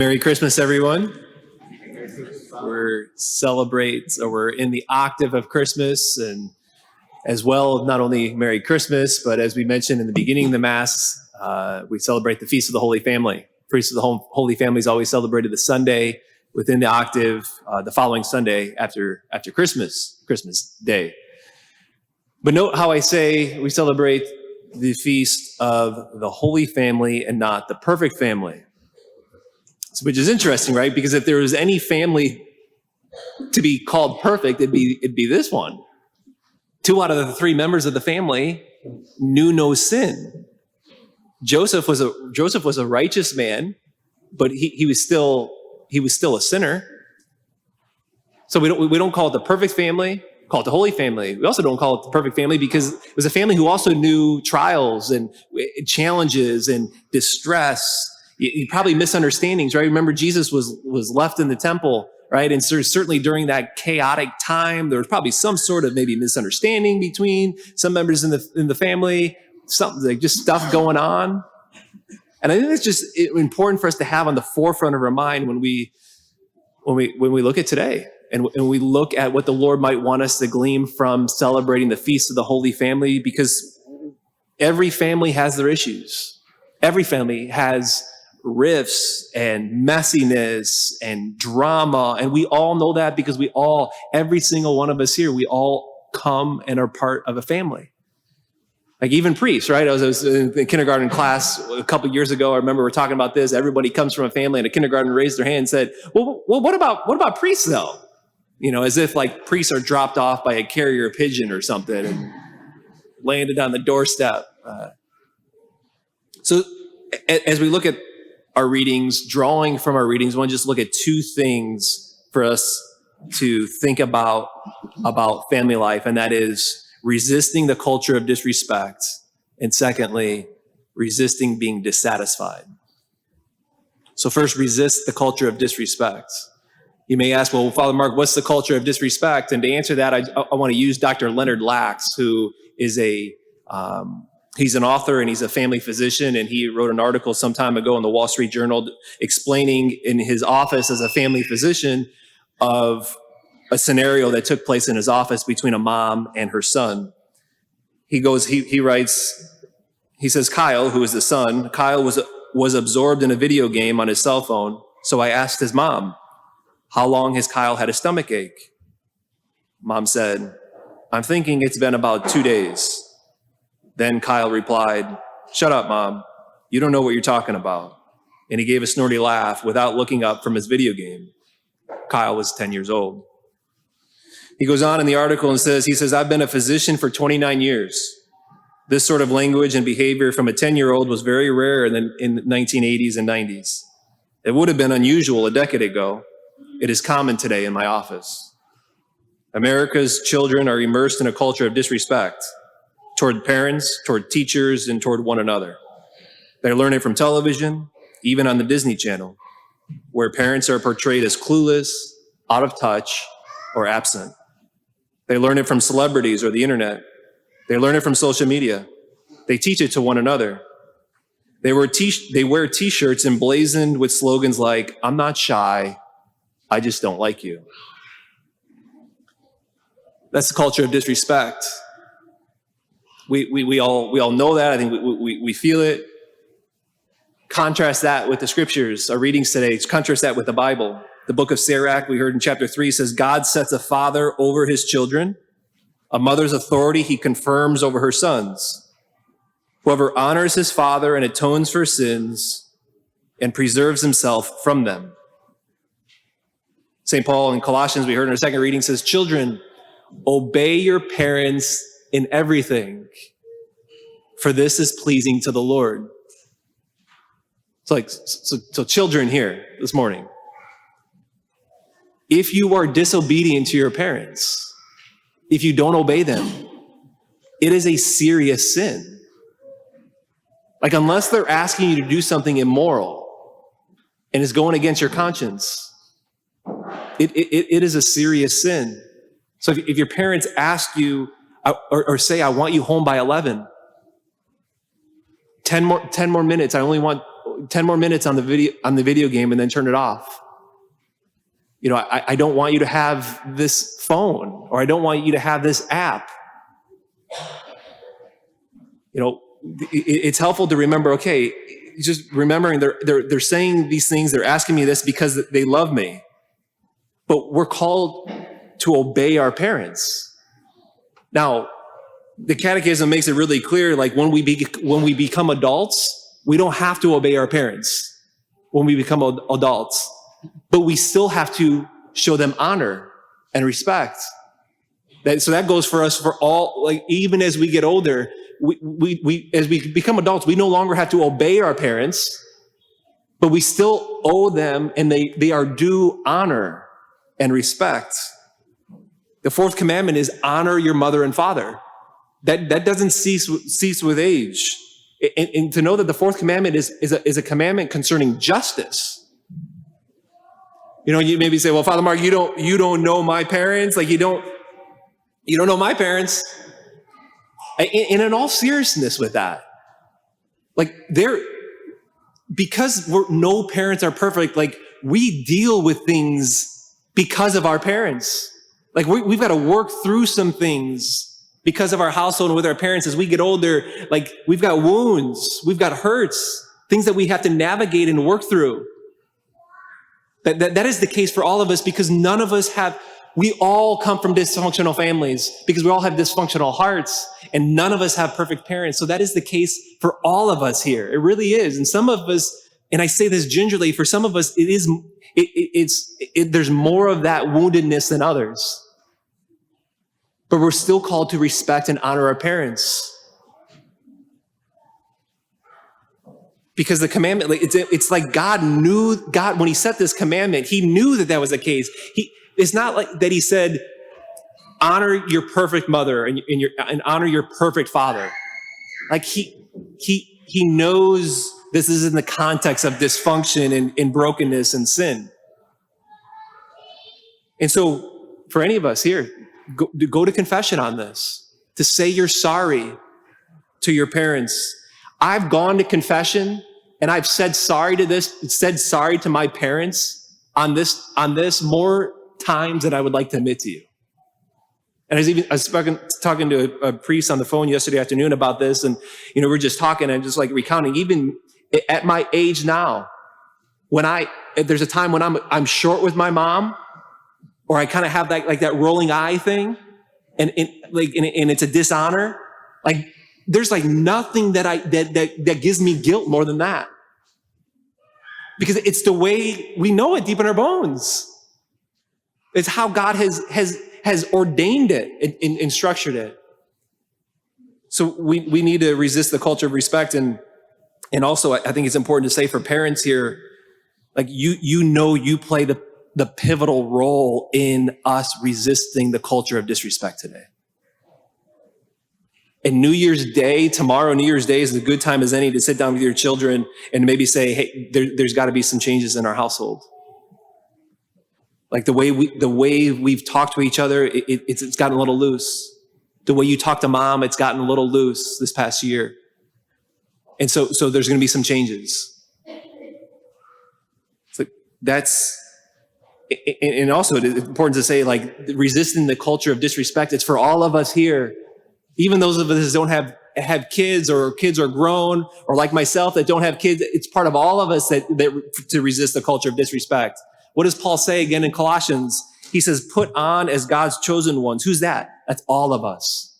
Merry Christmas, everyone. We're in the octave of Christmas, and as well, not only Merry Christmas, but as we mentioned in the beginning of the Mass, we celebrate the Feast of the Holy Family. Feast of the Holy Family is always celebrated the Sunday within the octave, the following Sunday after Christmas Day. But note how I say we celebrate the Feast of the Holy Family and not the perfect family. Which is interesting, right? Because if there was any family to be called perfect, it'd be this one. 2 out of the 3 members of the family knew no sin. Joseph was a righteous man, but he was still a sinner. So we don't call it the perfect family, call it the Holy Family. We also don't call it the perfect family because it was a family who also knew trials and challenges and distress. You probably misunderstandings, right? Remember, Jesus was left in the temple, right? And certainly during that chaotic time, there was probably some sort of maybe misunderstanding between some members in the family, something like just stuff going on. And I think it's just important for us to have on the forefront of our mind when we look at today and we look at what the Lord might want us to glean from celebrating the Feast of the Holy Family, because every family has their issues. Every family has rifts and messiness and drama. And we all know that because every single one of us here, we all come and are part of a family. Like even priests, right? I was in the kindergarten class a couple years ago. I remember we were talking about this. Everybody comes from a family, and a kindergarten raised their hand and said, well, what about priests though? You know, as if like priests are dropped off by a carrier pigeon or something and landed on the doorstep. So as we look at our readings, drawing from our readings, I want to just look at 2 things for us to think about family life, and that is resisting the culture of disrespect, and secondly, resisting being dissatisfied. So first, resist the culture of disrespect. You may ask, well, Father Mark, what's the culture of disrespect? And to answer that, I want to use Dr. Leonard Lacks, who is he's an author and he's a family physician, and he wrote an article some time ago in the Wall Street Journal explaining in his office as a family physician of a scenario that took place in his office between a mom and her son. He writes, he says, Kyle, who is the son, Kyle was absorbed in a video game on his cell phone. So I asked his mom, how long has Kyle had a stomach ache? Mom said, I'm thinking it's been about 2 days. Then Kyle replied, shut up, Mom. You don't know what you're talking about. And he gave a snorty laugh without looking up from his video game. Kyle was 10 years old. He goes on in the article and says, I've been a physician for 29 years. This sort of language and behavior from a 10-year-old was very rare in the 1980s and 90s. It would have been unusual a decade ago. It is common today in my office. America's children are immersed in a culture of disrespect toward parents, toward teachers, and toward one another. They learn it from television, even on the Disney Channel, where parents are portrayed as clueless, out of touch, or absent. They learn it from celebrities or the internet. They learn it from social media. They teach it to one another. They wear t-shirts emblazoned with slogans like, I'm not shy, I just don't like you. That's the culture of disrespect. We all know that. I think we feel it. Contrast that with the scriptures, our readings today. Contrast that with the Bible. The book of Sirach, we heard in chapter 3, says, God sets a father over his children. A mother's authority he confirms over her sons. Whoever honors his father and atones for sins and preserves himself from them. St. Paul in Colossians, we heard in our second reading, says, children, obey your parents in everything, for this is pleasing to the Lord. So children here this morning, if you are disobedient to your parents, if you don't obey them, it is a serious sin. Like, unless they're asking you to do something immoral and is going against your conscience, it is a serious sin. So if your parents ask you or say, I want you home by 11, 10 more minutes, I only want 10 more minutes on the video game and then turn it off. I don't want you to have this phone, or I don't want you to have this app. It's helpful to remember, okay, just remembering they're saying these things, they're asking me this because they love me. But we're called to obey our parents. Now, the Catechism makes it really clear, like when we become adults, we don't have to obey our parents when we become adults, but we still have to show them honor and respect. So that goes for us for all, like even as we get older, we as we become adults, we no longer have to obey our parents, but we still owe them, and they are due honor and respect. The fourth commandment is honor your mother and father. That doesn't cease with age. And to know that the fourth commandment is a commandment concerning justice. You maybe say, well, Father Mark, you don't know my parents. Like you don't know my parents. And in all seriousness with that, like because no parents are perfect, like we deal with things because of our parents. Like we've got to work through some things because of our household and with our parents. As we get older, like we've got wounds, we've got hurts, things that we have to navigate and work through. That is the case for all of us, because none of us we all come from dysfunctional families, because we all have dysfunctional hearts, and none of us have perfect parents. So that is the case for all of us here. It really is. And some of us, and I say this gingerly, for some of us, there's more of that woundedness than others. But we're still called to respect and honor our parents. Because the commandment, it's like God, when he set this commandment, he knew that was the case. It's not like that he said, honor your perfect mother and honor your perfect father. Like he knows this is in the context of dysfunction and brokenness and sin. And so for any of us here, go to confession on this, to say you're sorry to your parents. I've gone to confession and I've said sorry to my parents on this more times than I would like to admit to you. And I was talking to a priest on the phone yesterday afternoon about this, and we're just talking and just like recounting, even at my age now, there's a time when I'm short with my mom, or I kind of have that rolling eye thing, and it's a dishonor. Like there's like nothing that gives me guilt more than that, because it's the way we know it deep in our bones. It's how God has ordained it and structured it. So we need to resist the culture of respect, and also I think it's important to say for parents here, like you play the pivotal role in us resisting the culture of disrespect today. And New Year's Day, tomorrow, New Year's Day is a good time as any to sit down with your children and maybe say, hey, there's got to be some changes in our household. Like the way we've talked to each other, it's gotten a little loose. The way you talk to mom, it's gotten a little loose this past year. And so there's going to be some changes. It's like and also it's important to say, like, resisting the culture of disrespect, it's for all of us here. Even those of us that don't have kids, or kids are grown, or like myself that don't have kids, it's part of all of us that to resist the culture of disrespect. What does Paul say again in Colossians? He says, put on as God's chosen ones. Who's that? That's all of us.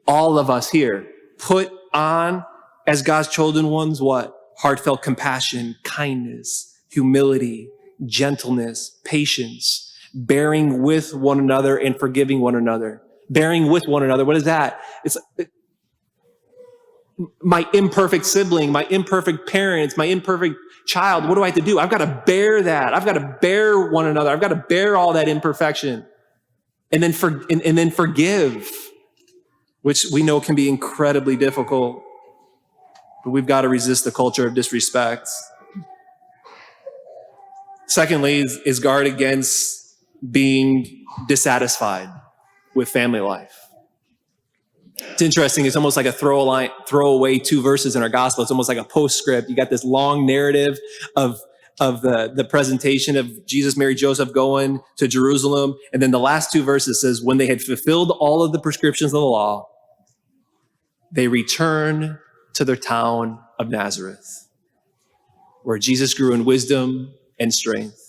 All of us here. Put on as God's chosen ones what? Heartfelt compassion, kindness, humility, gentleness, patience, bearing with one another and forgiving one another. Bearing with one another. What is that? It's my imperfect sibling, my imperfect parents, my imperfect child. What do I have to do? I've got to bear that. I've got to bear one another. I've got to bear all that imperfection, and then forgive, which we know can be incredibly difficult. But we've got to resist the culture of disrespect. Secondly, is guard against being dissatisfied with family life. It's interesting. It's almost like a throwaway 2 verses in our gospel. It's almost like a postscript. You got this long narrative of the presentation of Jesus, Mary, Joseph going to Jerusalem. And then the last 2 verses says, when they had fulfilled all of the prescriptions of the law, they returned to their town of Nazareth, where Jesus grew in wisdom and strength.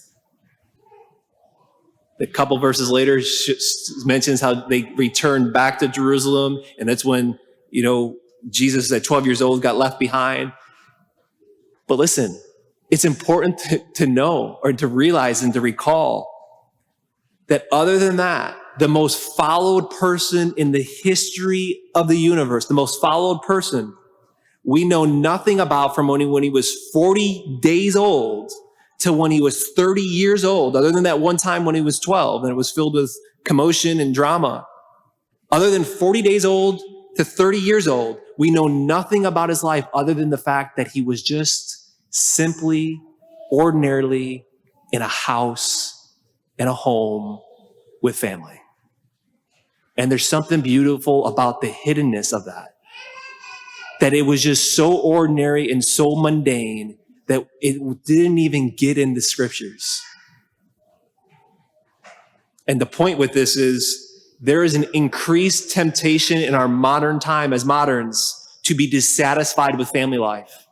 A couple verses later mentions how they returned back to Jerusalem. And that's when, Jesus at 12 years old got left behind. But listen, it's important to know or to realize and to recall that other than that, the most followed person in the history of the universe, the most followed person, we know nothing about from when he was 40 days old to when he was 30 years old, other than that one time when he was 12 and it was filled with commotion and drama. Other than 40 days old to 30 years old, we know nothing about his life other than the fact that he was just simply, ordinarily in a house, in a home with family. And there's something beautiful about the hiddenness of that it was just so ordinary and so mundane that it didn't even get in the scriptures. And the point with this is there is an increased temptation in our modern time as moderns to be dissatisfied with family life,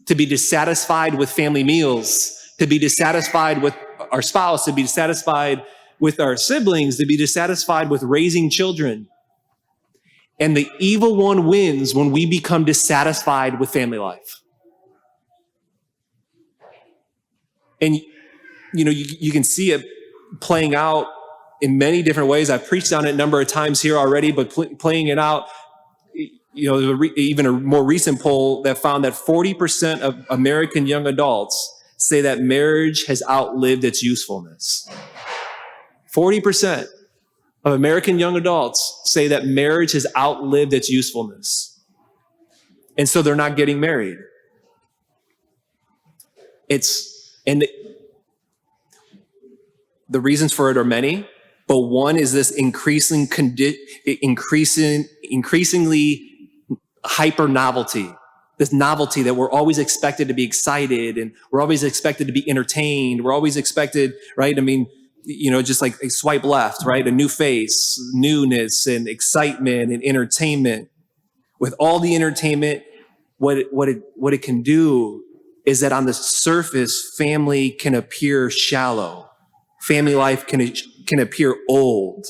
to be dissatisfied with family meals, to be dissatisfied with our spouse, to be dissatisfied with our siblings, to be dissatisfied with raising children. And the evil one wins when we become dissatisfied with family life. And, you can see it playing out in many different ways. I've preached on it a number of times here already, but playing it out, even a more recent poll that found that 40% of American young adults say that marriage has outlived its usefulness. 40% of American young adults say that marriage has outlived its usefulness. And so they're not getting married. The reasons for it are many, but one is this increasingly hyper novelty. This novelty that we're always expected to be excited and we're always expected to be entertained. We're always expected, right? Just like a swipe left, right? A new face, newness and excitement and entertainment. With all the entertainment, what it can do is that on the surface, family can appear shallow. Family life can appear old.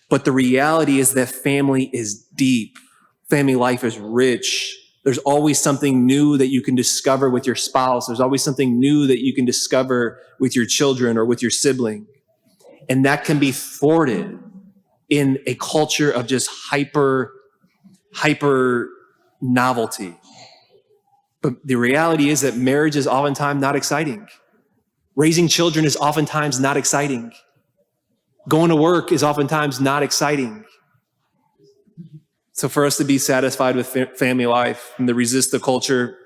But the reality is that family is deep. Family life is rich. There's always something new that you can discover with your spouse. There's always something new that you can discover with your children or with your sibling. And that can be thwarted in a culture of just hyper novelty. But the reality is that marriage is oftentimes not exciting. Raising children is oftentimes not exciting. Going to work is oftentimes not exciting. So for us to be satisfied with family life and to resist the culture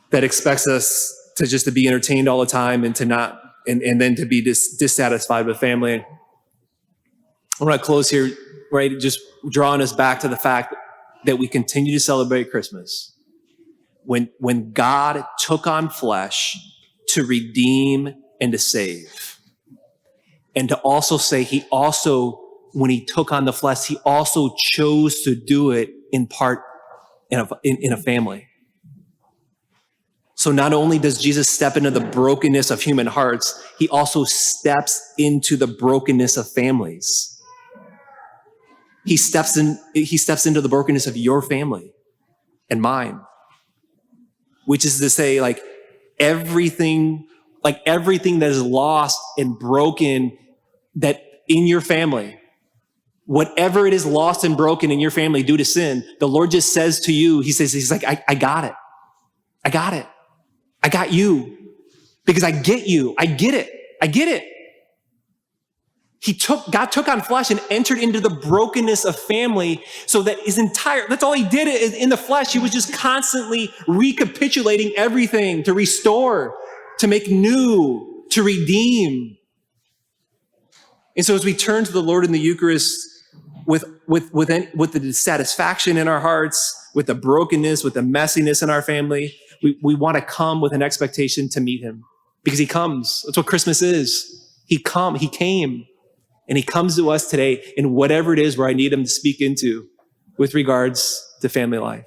that expects us to be entertained all the time and to not, and then to be dissatisfied with family. I want to close here, right? Just drawing us back to the fact that we continue to celebrate Christmas. When God took on flesh to redeem and to save. And to also say when he took on the flesh, he also chose to do it in part in a family. So not only does Jesus step into the brokenness of human hearts, he also steps into the brokenness of families. He steps into the brokenness of your family and mine, which is to say, everything that is lost and broken that in your family, whatever it is lost and broken in your family due to sin, the Lord just says to you, he's like, I got it. I got it. I got you because I get you. I get it. I get it. God took on flesh and entered into the brokenness of family so that that's all he did in the flesh. He was just constantly recapitulating everything to restore, to make new, to redeem. And so as we turn to the Lord in the Eucharist, with the dissatisfaction in our hearts, with the brokenness, with the messiness in our family, we want to come with an expectation to meet him because he comes. That's what Christmas is. He came, and he comes to us today in whatever it is where I need him to speak into with regards to family life.